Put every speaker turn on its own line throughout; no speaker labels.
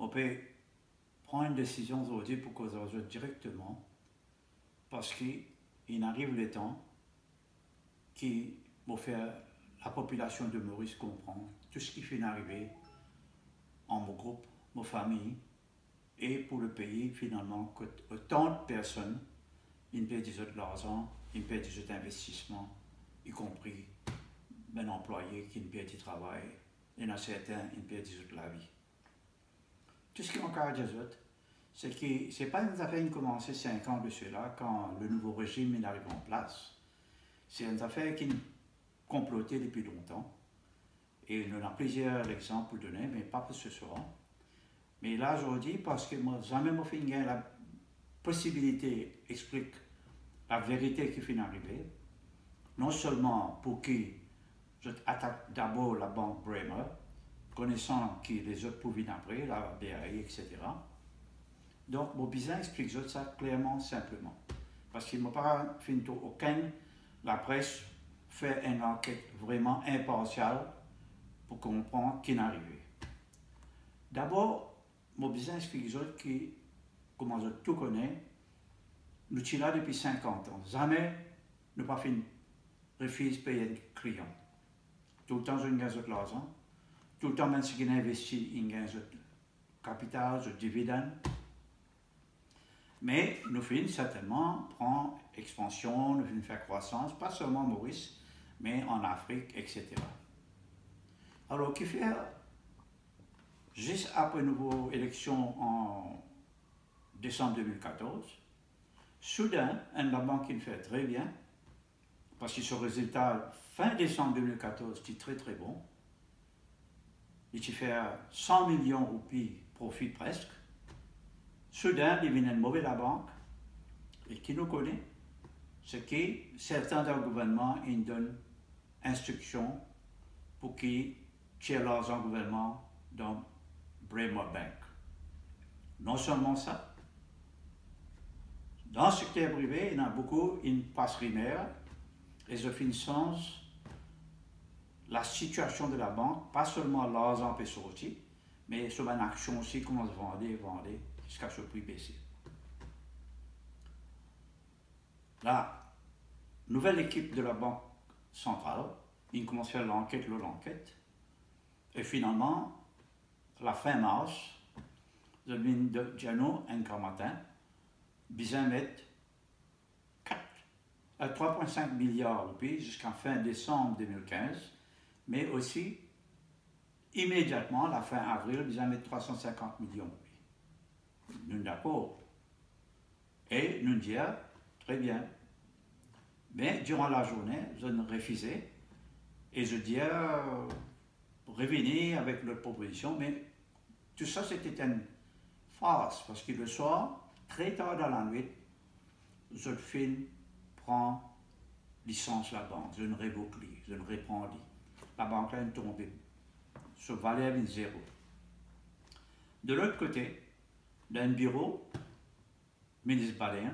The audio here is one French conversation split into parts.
on peut prendre une décision aujourd'hui pour causer directement parce qu'il arrive le temps qui va faire la population de Maurice comprendre tout ce qui fait arriver en mon groupe, ma famille et pour le pays finalement que autant de personnes ils paient des autres l'argent, ils paient des autres investissements, y compris un employé qui paie du travail, et dans certains, ils paient des autres la vie. Tout ce qui encourage les autres, c'est que ce n'est pas une affaire qui a commencé 5 ans de cela, quand le nouveau régime est arrivé en place. C'est une affaire qui est complotée depuis longtemps. Et on a plusieurs exemples pour donner, mais pas pour ce soir. Mais là, aujourd'hui, parce que moi, jamais mon finger la possibilité explique la vérité qui finit d'arriver, non seulement pour qui je attaque d'abord la banque Bremer, connaissant que les autres pouvaient après, la BAI, etc. Donc, mon business explique ça clairement, simplement. Parce qu'il ne m'a pas fait aucun, la presse fait une enquête vraiment impartiale pour comprendre qui est arrivé. D'abord, mon business explique que, comme je tout connais, nous sommes là depuis 50 ans. Jamais nous pas fait une refuse de payer un client. Tout le temps, je gagne de l'argent. Tout le temps, même si je investis, je gagne de capital, de dividendes. Mais nous faisons certainement prendre expansion, nous faisons faire croissance, pas seulement en Maurice, mais en Afrique, etc. Alors, qui fait, juste après une nouvelle élection en décembre 2014, soudain, la banque qui fait très bien, parce que ce résultat, fin décembre 2014, était très très bon. Il fait 100 millions de roupies profit presque. Soudain, il vient une mauvaise la banque, et qui nous connaît, c'est que certains dans le gouvernement ils donnent instruction pour qu'ils tirent l'argent au gouvernement dans Bremer Bank. Non seulement ça, dans le secteur privé, il y en a beaucoup, ils passent primaire, et je finissent la situation de la banque, pas seulement l'argent peut sortir, mais sur une action aussi, comment se vendre, jusqu'à ce prix baisser. La nouvelle équipe de la Banque centrale, ils commencent à faire l'enquête, et finalement, à la fin mars, je viens de Giano, un matin, besoin mettre 3,5 milliards de roupies jusqu'à fin décembre 2015, mais aussi, immédiatement, à la fin avril, besoin mettre 350 millions de roupies. Nous sommes d'accord. Et nous disons, très bien. Mais durant la journée, je refusais et je disais revenir avec leur proposition, mais tout ça c'était une farce parce que le soir, très tard dans la nuit, je prends licence la banque, je ne révoque, je ne reprends. La banque là est tombée, ce valeur est zéro. De l'autre côté, dans un bureau municipalien,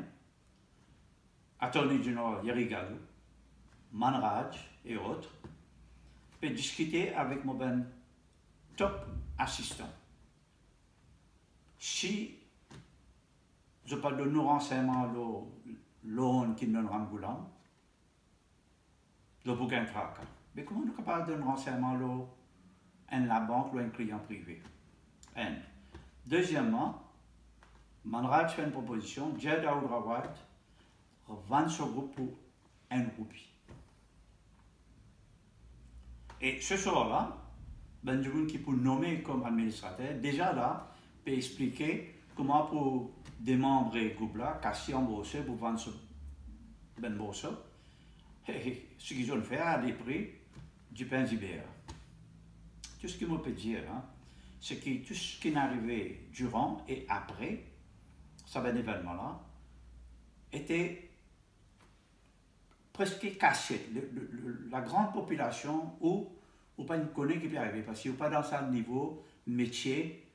Attorney General Yerigado, Manraj et autres, peut discuter avec mon top assistant. Si je parle de nos renseignements, l'on qui donne Rangoulam, le bouquin traque. Mais comment on est capable de donner renseignements à la banque ou à un client privé? Deuxièmement, Manraj fait une proposition, Jed Aoudrawat vend ce groupe pour 1 roupie. Et ce soir-là, Benjamin qui peut nommer comme administrateur, déjà là, peut expliquer comment pour des membres du groupe-là, casser en bourse pour vendre ce bourse, et ce qu'ils ont fait à des prix du pain d'hiver. Tout ce que je peux dire, c'est que tout ce qui est arrivé durant et après ce événement-là était presque caché. La grande population où pas ne connaît qui peut arriver parce qu'il n'y a pas dans ce niveau métier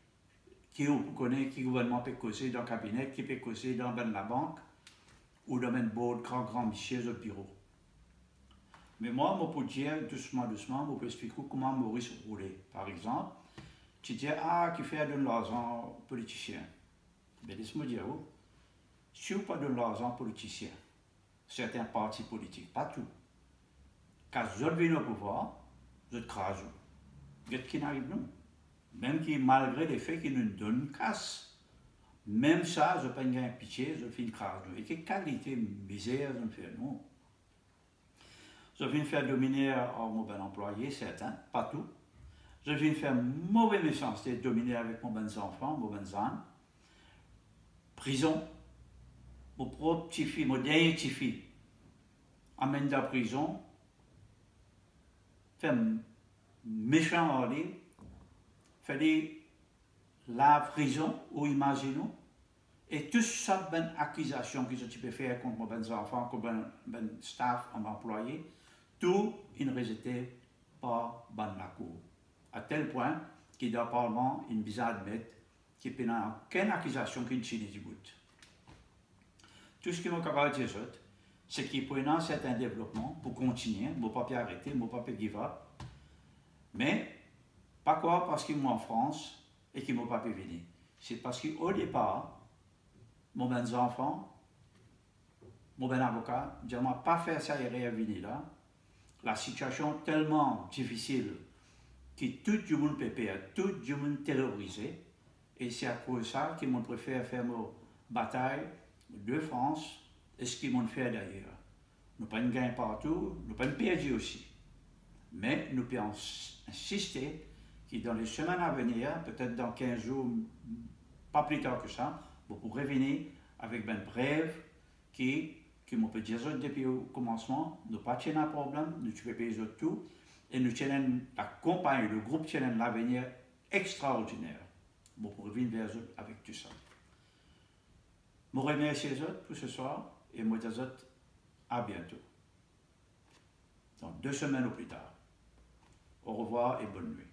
qui connaît qui le gouvernement peut causer dans le cabinet, qui peut causer dans la banque ou dans un board grand monsieur au bureau. Mais moi, je peux dire doucement, je peux expliquer comment Maurice roulait. Par exemple, tu dis, ah, qui fait de l'argent aux politiciens. Mais laisse-moi dire, oh, si vous pas de l'argent aux politiciens, certains partis politiques, pas tout, quand vous viennent au pouvoir, vous êtes crasés. Vous êtes qui n'arrive non. Même qui, malgré les faits qui nous donnent casse, même ça, je ne pas pitié, je fais une crasse. Et quelle qualité misère, je me fais, non. Je viens faire dominer mon bon employé, certains, pas tout. Je viens faire mauvaise méchanceté, dominer avec mon bon enfant, mon bon âne. Prison, mon propre petit-fils, mon dernier petit-fils, amène de la prison, fait méchant en lui, fait la prison, ou imaginons, et toutes sortes d'accusations que je peux faire contre mon bon enfant, contre mon staff, mon employé, tout il ne rejetait pas la cour. À tel point qu'il doit probablement une bizarre admettre qu'il n'y a aucune accusation qui ne tire du bout. Tout ce qui m'a capable de dire, c'est qu'il peut y avoir un certain développement pour continuer, ne pas arrêter, ne pas give up. Mais, pas quoi parce qu'ils sont en France et qu'ils ne m'ont pas pu venir. C'est parce qu'au départ, mon bon enfant, mon bon avocat, je ne pas fait ça et venir là. La situation tellement difficile que tout le monde peut perdre, tout le monde terrorisé. Et c'est à cause de ça qu'ils m'ont préféré faire ma bataille de France et ce qu'ils m'ont fait d'ailleurs. Nous pas gagné partout, nous pas perdu aussi. Mais nous pouvons insister que dans les semaines à venir, peut-être dans 15 jours, pas plus tard que ça, vous pourrez revenir avec une brève qui m'ont peut dire depuis le commencement, nous pas tient un problème, nous pouvons payer tout, et nous tenons la compagnie, le groupe tient l'avenir extraordinaire. Vous pourrez venir vers eux avec tout ça. Je vous remercie les autres pour ce soir, et moi dis à bientôt. Donc 2 semaines au plus tard. Au revoir et bonne nuit.